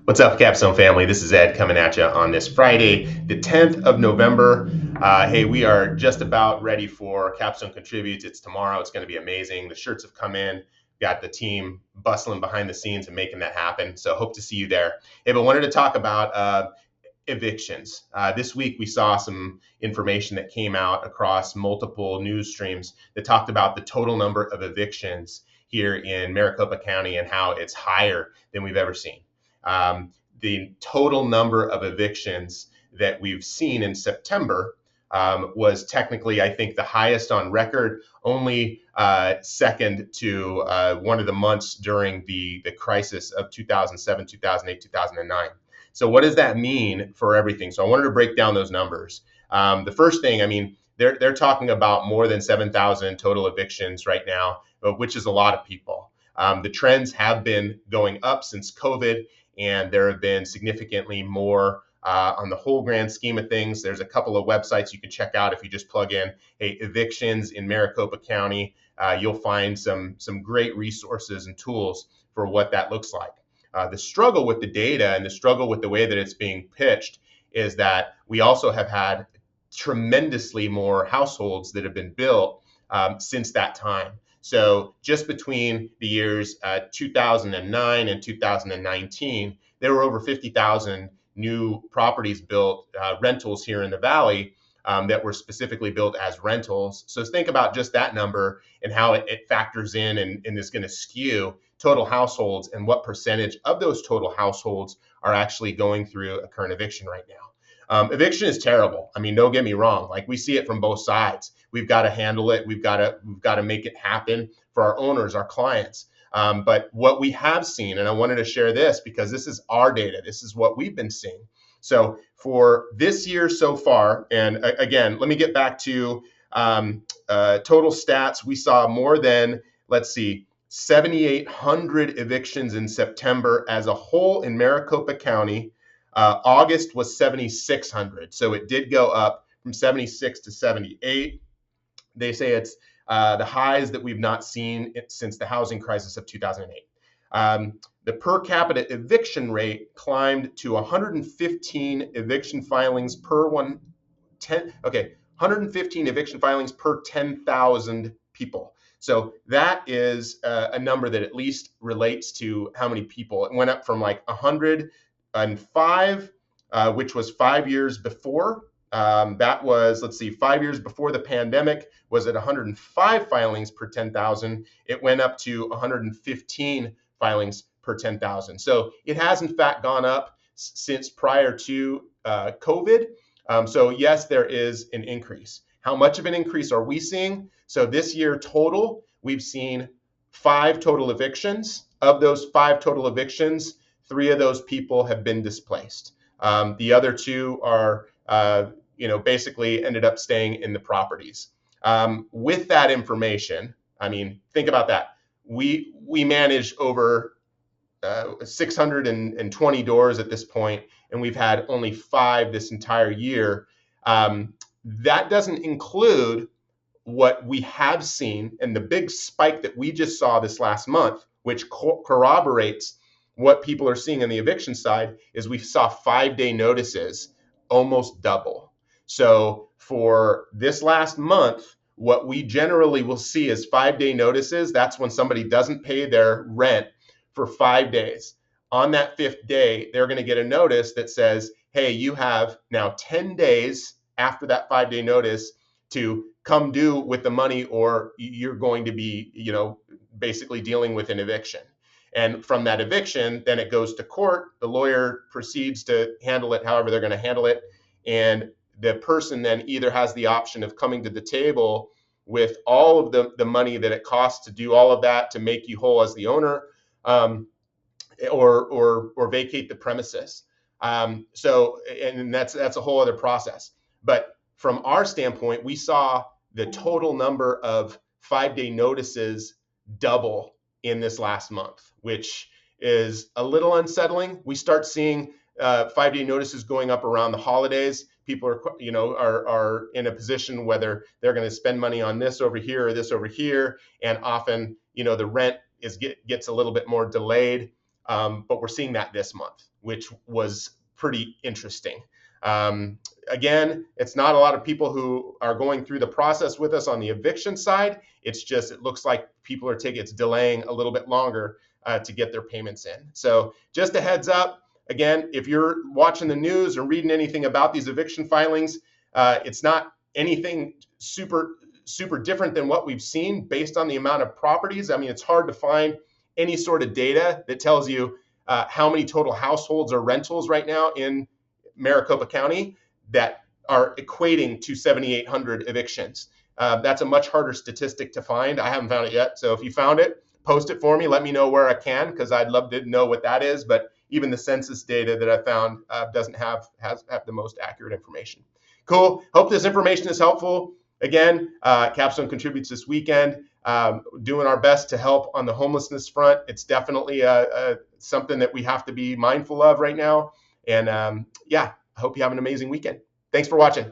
What's up, Capstone family? This is Ed coming at you on this Friday, the 10th of November. Hey, we are just about ready for Capstone Contributes. It's tomorrow. It's going to be amazing. The shirts have come in. Got the team bustling behind the scenes and making that happen. So hope to see you there. Hey, but wanted to talk about evictions. This week, we saw some information that came out across multiple news streams that talked about the total number of evictions here in Maricopa County and how it's higher than we've ever seen. The total number of evictions that we've seen in September was technically, I think, the highest on record, only second to one of the months during the crisis of 2007, 2008, 2009. So what does that mean for everything? So I wanted to break down those numbers. The first thing, I mean, they're talking about more than 7,000 total evictions right now, which is a lot of people. The trends have been going up since COVID, and there have been significantly more on the whole grand scheme of things. There's a couple of websites you can check out if you just plug in evictions in Maricopa County. You'll find some great resources and tools for what that looks like. The struggle with the data and the struggle with the way that it's being pitched is that we also have had tremendously more households that have been built since that time. So just between the years 2009 and 2019, there were over 50,000 new properties built, rentals here in the Valley that were specifically built as rentals. So think about just that number and how it factors in and is going to skew total households and what percentage of those total households are actually going through a current eviction right now. Eviction is terrible. I mean, don't get me wrong. Like, we see it from both sides. We've got to handle it. We've got to make it happen for our owners, our clients. But what we have seen, and I wanted to share this because this is our data. This is what we've been seeing. So for this year so far, and again, let me get back to total stats. We saw more than, 7,800 evictions in September as a whole in Maricopa County. August was 7,600. So it did go up from 76 to 78. They say it's the highs that we've not seen since the housing crisis of 2008. The per capita eviction rate climbed to 115 eviction filings per 115 eviction filings per 10,000 people. So that is a number that at least relates to how many people. It went up from like 105, which was 5 years before. That was, 5 years before the pandemic was at 105 filings per 10,000. It went up to 115 filings per 10,000. So it has in fact gone up since prior to COVID. So yes, there is an increase. How much of an increase are we seeing? So this year total, we've seen 5 total evictions. Of those 5 total evictions, 3 of those people have been displaced. The other 2 are, basically ended up staying in the properties. With that information, I mean, think about that. We manage over 620 doors at this point, and we've had only 5 this entire year. That doesn't include what we have seen and the big spike that we just saw this last month, which corroborates what people are seeing on the eviction side, is we saw 5-day notices almost double. So for this last month, what we generally will see is 5-day notices. That's when somebody doesn't pay their rent for 5 days. On that 5th day, they're going to get a notice that says, hey, you have now 10 days after that 5-day notice to come due with the money, or you're going to be, basically dealing with an eviction. And from that eviction, then it goes to court. The lawyer proceeds to handle it however they're going to handle it. And the person then either has the option of coming to the table with all of the money that it costs to do all of that to make you whole as the owner, or vacate the premises. So that's a whole other process. But from our standpoint, we saw the total number of 5-day notices double in this last month, which is a little unsettling. We start seeing 5-day notices going up around the holidays. People are in a position whether they're going to spend money on this over here or this over here, and often the rent gets a little bit more delayed. but we're seeing that this month, which was pretty interesting. Again, it's not a lot of people who are going through the process with us on the eviction side. It's just, it looks like people are it's delaying a little bit longer to get their payments in. So just a heads up. Again, if you're watching the news or reading anything about these eviction filings, it's not anything super different than what we've seen based on the amount of properties. I mean, it's hard to find any sort of data that tells you how many total households or rentals right now in Maricopa County that are equating to 7,800 evictions. That's a much harder statistic to find. I haven't found it yet. So if you found it, post it for me. Let me know where I can, because I'd love to know what that is. But even the census data that I found doesn't have the most accurate information. Cool. Hope this information is helpful. Again, Capstone contributes this weekend, doing our best to help on the homelessness front. It's definitely something that we have to be mindful of right now. And yeah, I hope you have an amazing weekend. Thanks for watching.